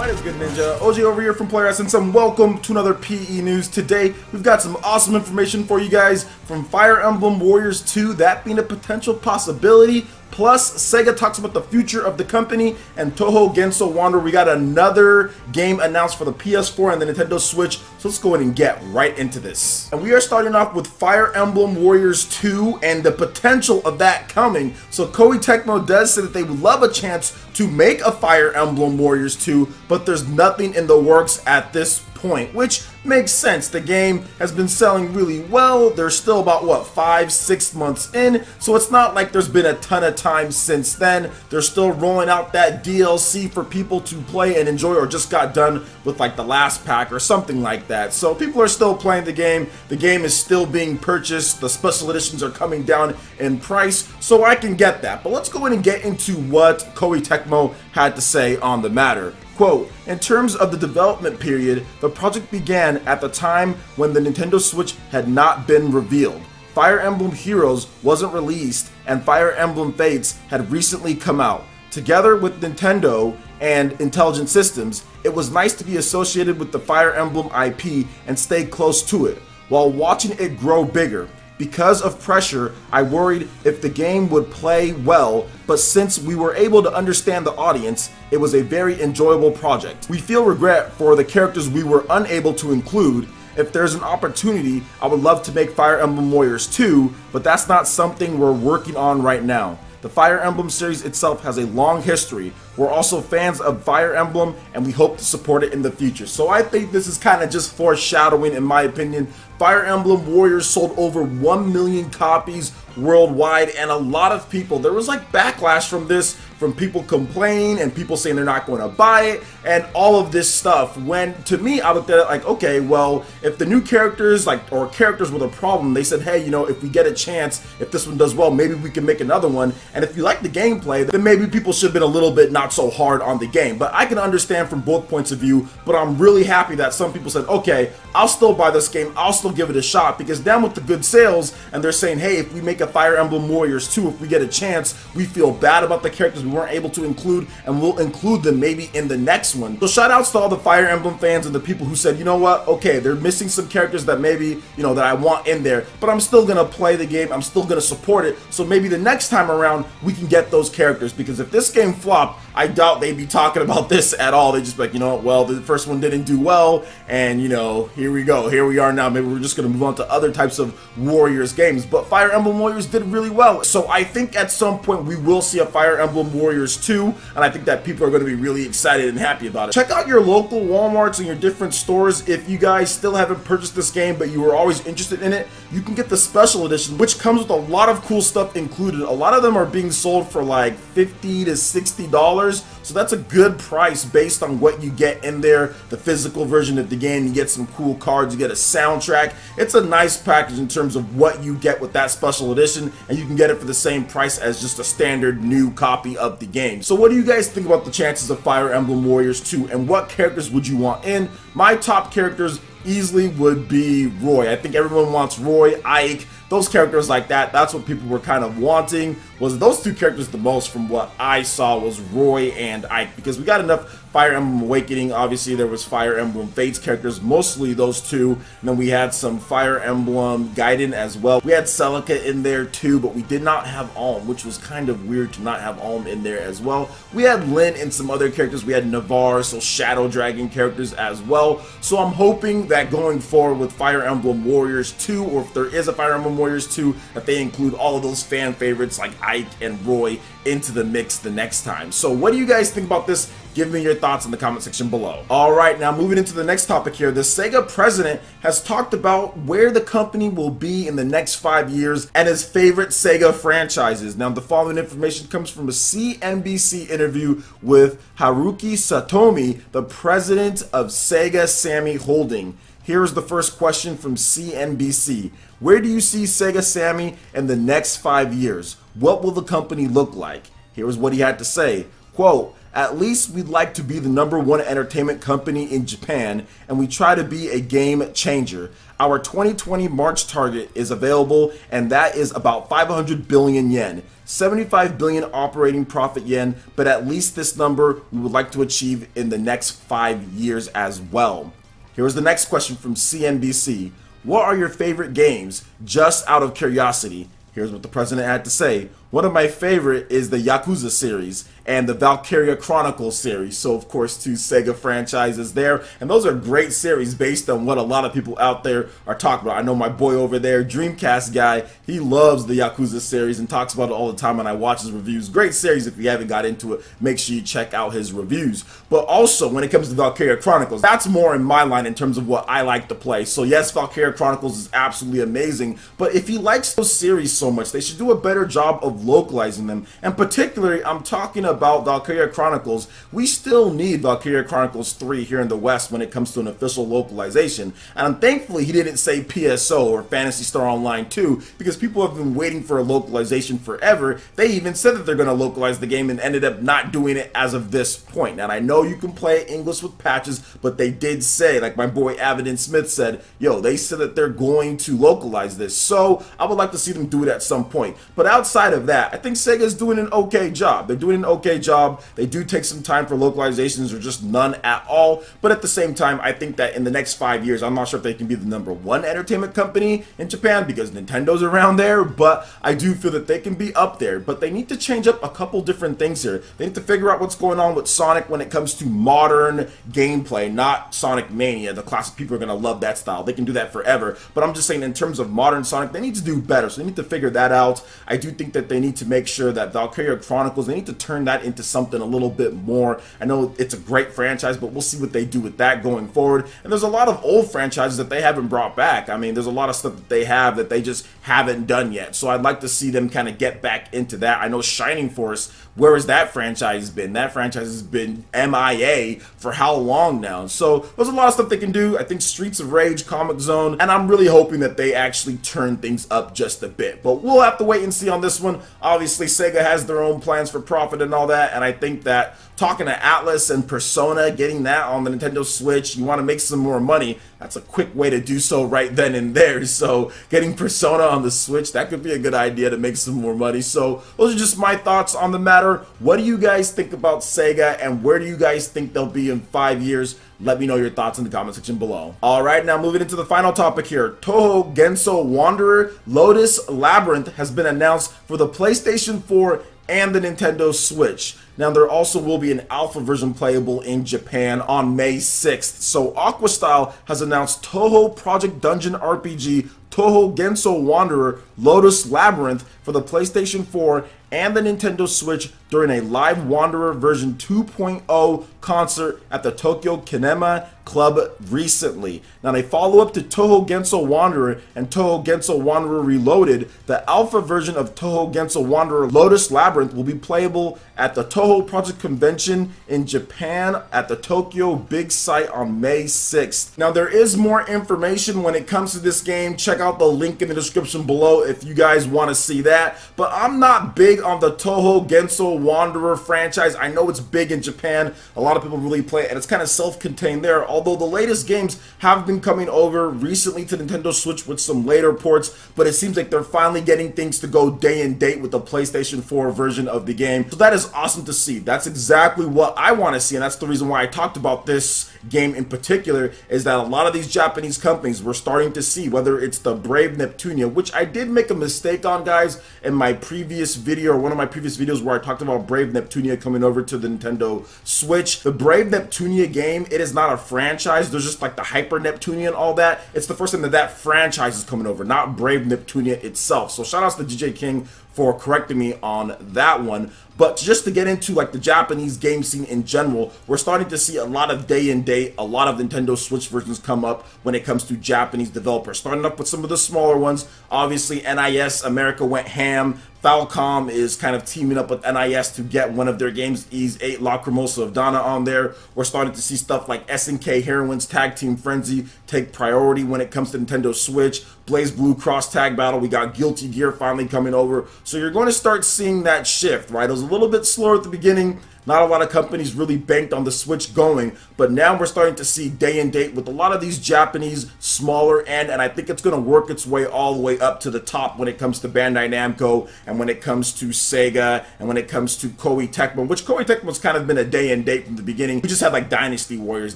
What is good, Ninja? OG over here from Player Essence, and welcome to another PE News. Today, we've got some awesome information for you guys from Fire Emblem Warriors 2, that being a potential possibility. Plus, Sega talks about the future of the company, and Touhou Genso Wander. We got another game announced for the PS4 and the Nintendo Switch, so let's go ahead and get right into this. And we are starting off with Fire Emblem Warriors 2 and the potential of that coming. So Koei Tecmo does say that they would love a chance to make a Fire Emblem Warriors 2, but there's nothing in the works at this point, which makes sense. The game has been selling really well. They're still about, what, 5-6 months in, so it's not like there's been a ton of time since then. They're still rolling out that DLC for people to play and enjoy, or just got done with like the last pack or something like that. So people are still playing the game. The game is still being purchased. The special editions are coming down in price, so I can get that. But let's go ahead and get into what Koei Tecmo had to say on the matter. Quote, in terms of the development period, the project began at the time when the Nintendo Switch had not been revealed. Fire Emblem Heroes wasn't released, and Fire Emblem Fates had recently come out. Together with Nintendo and Intelligent Systems, it was nice to be associated with the Fire Emblem IP and stay close to it, while watching it grow bigger. Because of pressure, I worried if the game would play well, but since we were able to understand the audience, it was a very enjoyable project. We feel regret for the characters we were unable to include. If there's an opportunity, I would love to make Fire Emblem Warriors 2, but that's not something we're working on right now. The Fire Emblem series itself has a long history. We're also fans of Fire Emblem, and we hope to support it in the future. So I think this is kind of just foreshadowing, in my opinion. Fire Emblem Warriors sold over 1 million copies worldwide, and a lot of people, there was like backlash from this, from people complaining and people saying they're not going to buy it and all of this stuff, when to me I looked at it like, okay, well, if the new characters, like, or characters with a problem, they said, hey, you know, if we get a chance, if this one does well, maybe we can make another one, and if you like the gameplay, then maybe people should have been a little bit not so hard on the game. But I can understand from both points of view, but I'm really happy that some people said, okay, I'll still buy this game, I'll still give it a shot, because now with the good sales, and they're saying, hey, if we make a Fire Emblem Warriors 2, if we get a chance, we feel bad about the characters we weren't able to include, and we'll include them maybe in the next one. So shout outs to all the Fire Emblem fans and the people who said, you know what, okay, they're missing some characters that maybe, you know, that I want in there, but I'm still gonna play the game, I'm still gonna support it, so maybe the next time around we can get those characters, because if this game flopped, I doubt they'd be talking about this at all. They'd just be like, you know, well, the first one didn't do well, and you know, here we go, here we are now, maybe we're just gonna move on to other types of Warriors games. But Fire Emblem Warriors did really well, so I think at some point we will see a Fire Emblem Warriors 2, and I think that people are going to be really excited and happy about it. Check out your local Walmarts and your different stores. If you guys still haven't purchased this game but you were always interested in it, you can get the special edition, which comes with a lot of cool stuff included. A lot of them are being sold for like $50 to $60, so that's a good price based on what you get in there. The physical version of the game, you get some cool cards, you get a soundtrack. It's a nice package in terms of what you get with that special edition, and you can get it for the same price as just a standard new copy of the game. So what do you guys think about the chances of Fire Emblem Warriors 2, and what characters would you want in? My top characters easily would be Roy. I think everyone wants Roy, Ike, those characters like that. That's what people were kind of wanting, was those two characters the most from what I saw, was Roy and Ike, because we got enough Fire Emblem Awakening. Obviously there was Fire Emblem Fates characters, mostly those two, and then we had some Fire Emblem Gaiden as well. We had Celica in there too, but we did not have Alm, which was kind of weird to not have Alm in there as well. We had Lyn and some other characters. We had Navarre, so Shadow Dragon characters as well. So I'm hoping that going forward with Fire Emblem Warriors 2, or if there is a Fire Emblem Warriors 2, that they include all of those fan favorites like Ike and Roy into the mix the next time. So what do you guys think about this? Give me your thoughts in the comment section below. Alright, now moving into the next topic here, the Sega president has talked about where the company will be in the next 5 years and his favorite Sega franchises. Now the following information comes from a CNBC interview with Haruki Satomi, the president of Sega Sammy Holding. Here's the first question from CNBC. Where do you see Sega Sammy in the next 5 years? What will the company look like? Here's what he had to say. Quote, At least we'd like to be the #1 entertainment company in Japan, and we try to be a game changer. Our 2020 March target is available, and that is about 500 billion yen, 75 billion operating profit yen, but at least this number we would like to achieve in the next 5 years as well. Here's the next question from CNBC. What are your favorite games, just out of curiosity? Here's what the president had to say. One of my favorite is the Yakuza series and the Valkyria Chronicles series. So of course 2 Sega franchises there, and those are great series based on what a lot of people out there are talking about. I know my boy over there, Dreamcast guy, he loves the Yakuza series and talks about it all the time, and I watch his reviews. Great series. If you haven't got into it, make sure you check out his reviews. But also when it comes to Valkyria Chronicles, that's more in my line in terms of what I like to play. So yes, Valkyria Chronicles is absolutely amazing, but if he likes those series so much, they should do a better job of localizing them. And particularly, I'm talking about Valkyria Chronicles. We still need Valkyria Chronicles 3 here in the West when it comes to an official localization. And thankfully, he didn't say PSO or Phantasy Star Online 2, because people have been waiting for a localization forever. They even said that they're going to localize the game and ended up not doing it as of this point. And I know you can play English with patches, but they did say, like my boy Avidin Smith said, yo, they said that they're going to localize this. So I would like to see them do it at some point. But outside of that, I think Sega's doing an okay job. They're doing an okay job. They do take some time for localizations or just none at all. But at the same time, I think that in the next 5 years, I'm not sure if they can be the #1 entertainment company in Japan because Nintendo's around there, but I do feel that they can be up there. But they need to change up a couple different things here. They need to figure out what's going on with Sonic when it comes to modern gameplay, not Sonic Mania. The classic people are going to love that style. They can do that forever. But I'm just saying in terms of modern Sonic, they need to do better. So they need to figure that out. I do think that they need to make sure that Valkyria Chronicles, they need to turn that into something a little bit more. I know it's a great franchise, but we'll see what they do with that going forward. And there's a lot of old franchises that they haven't brought back. I mean, there's a lot of stuff that they have that they just haven't done yet. So I'd like to see them kind of get back into that. I know Shining Force, where has that franchise been? That franchise has been MIA for how long now? So there's a lot of stuff they can do. I think Streets of Rage, Comic Zone, and I'm really hoping that they actually turn things up just a bit. But we'll have to wait and see on this one. Obviously, Sega has their own plans for profit and all that, and I think that talking to Atlas and Persona, getting that on the Nintendo Switch, you want to make some more money, that's a quick way to do so right then and there. So getting Persona on the Switch, that could be a good idea to make some more money. So those are just my thoughts on the matter. What do you guys think about Sega, and where do you guys think they'll be in 5 years? Let me know your thoughts in the comment section below. Alright, now moving into the final topic here. Touhou Genso Wanderer Lotus Labyrinth has been announced for the PlayStation 4 and the Nintendo Switch. Now, there also will be an alpha version playable in Japan on May 6th. So, Aquastyle has announced Touhou Project Dungeon RPG Touhou Genso Wanderer Lotus Labyrinth for the PlayStation 4 and the Nintendo Switch during a live Wanderer version 2.0 concert at the Tokyo Kinema Club recently. Now, a follow-up to Touhou Genso Wanderer and Touhou Genso Wanderer Reloaded, the alpha version of Touhou Genso Wanderer Lotus Labyrinth will be playable at the Touhou Project Convention in Japan at the Tokyo Big Sight on May 6th. Now, there is more information when it comes to this game. Check out the link in the description below if you guys want to see that. But I'm not big on the Touhou Genso Wanderer franchise. I know it's big in Japan. A lot of people really play it, and it's kind of self-contained there. Although the latest games have been coming over recently to Nintendo Switch with some later ports, but it seems like they're finally getting things to go day and date with the PlayStation 4 version of the game. So that is awesome to see. That's exactly what I want to see, and that's the reason why I talked about this game in particular, is that a lot of these Japanese companies we're starting to see, whether it's the Brave Neptunia, which I did make a mistake on, guys, in my previous video, or one of my previous videos where I talked about Brave Neptunia coming over to the Nintendo Switch. The Brave Neptunia game, it is not a franchise. There's just like the Hyper Neptunia and all that. It's the first time that that franchise is coming over, not Brave Neptunia itself. So shout outs to DJ King for correcting me on that one. But just to get into like the Japanese game scene in general, we're starting to see a lot of day and date, a lot of Nintendo Switch versions come up when it comes to Japanese developers. Starting up with some of the smaller ones. Obviously, NIS America went ham. Falcom is kind of teaming up with NIS to get one of their games, Ease 8 Lacrimosa of Donna, on there. We're starting to see stuff like SNK Heroines Tag Team Frenzy take priority when it comes to Nintendo Switch. Blaze Blue Cross Tag Battle, we got Guilty Gear finally coming over. So you're going to start seeing that shift, right? It was a little bit slower at the beginning, Not a lot of companies really banked on the Switch going, but now we're starting to see day and date with a lot of these Japanese smaller end, and I think it's going to work its way all the way up to the top when it comes to Bandai Namco, and when it comes to Sega, and when it comes to Koei Tecmo, which Koei Tecmo's kind of been a day and date from the beginning. We just had like Dynasty Warriors.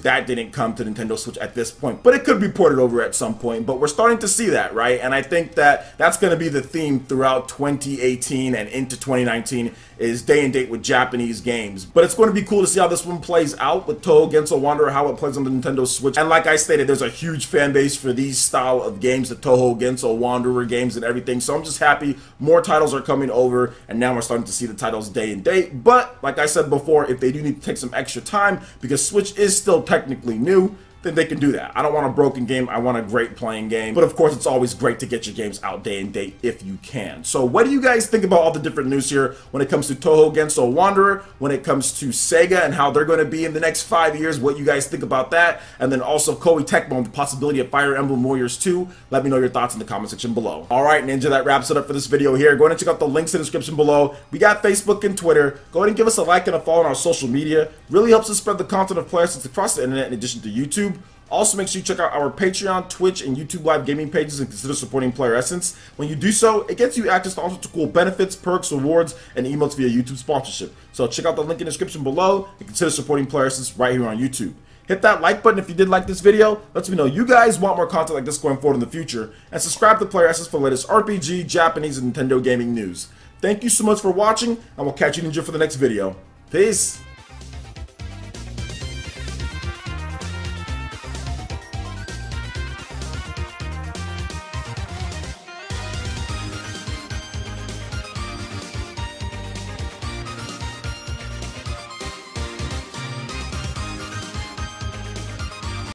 That didn't come to Nintendo Switch at this point, but it could be ported over at some point, but we're starting to see that, right? And I think that that's going to be the theme throughout 2018 and into 2019 is day and date with Japanese games. But it's going to be cool to see how this one plays out with Touhou Genso Wanderer, how it plays on the Nintendo Switch. And like I stated, there's a huge fan base for these style of games, the Touhou Genso Wanderer games and everything. So I'm just happy more titles are coming over, and now we're starting to see the titles day and date. But like I said before, if they do need to take some extra time, because Switch is still technically new, then they can do that. I don't want a broken game, I want a great playing game. But of course, it's always great to get your games out day and date if you can. So what do you guys think about all the different news here when it comes to Touhou Genso Wanderer, when it comes to Sega and how they're going to be in the next 5 years, what you guys think about that? And then also Koei Tecmo and the possibility of Fire Emblem Warriors 2. Let me know your thoughts in the comment section below. Alright, Ninja, that wraps it up for this video here. Go ahead and check out the links in the description below. We got Facebook and Twitter. Go ahead and give us a like and a follow on our social media. Really helps us spread the content of Player Essence across the internet in addition to YouTube. Also, make sure you check out our Patreon, Twitch, and YouTube live gaming pages and consider supporting Player Essence. When you do so, it gets you access to all sorts of cool benefits, perks, rewards, and emotes via YouTube sponsorship. So check out the link in the description below and consider supporting Player Essence right here on YouTube. Hit that like button if you did like this video. Lets me know you guys want more content like this going forward in the future. And subscribe to Player Essence for the latest RPG, Japanese, and Nintendo gaming news. Thank you so much for watching, and we'll catch you, Ninja, for the next video. Peace!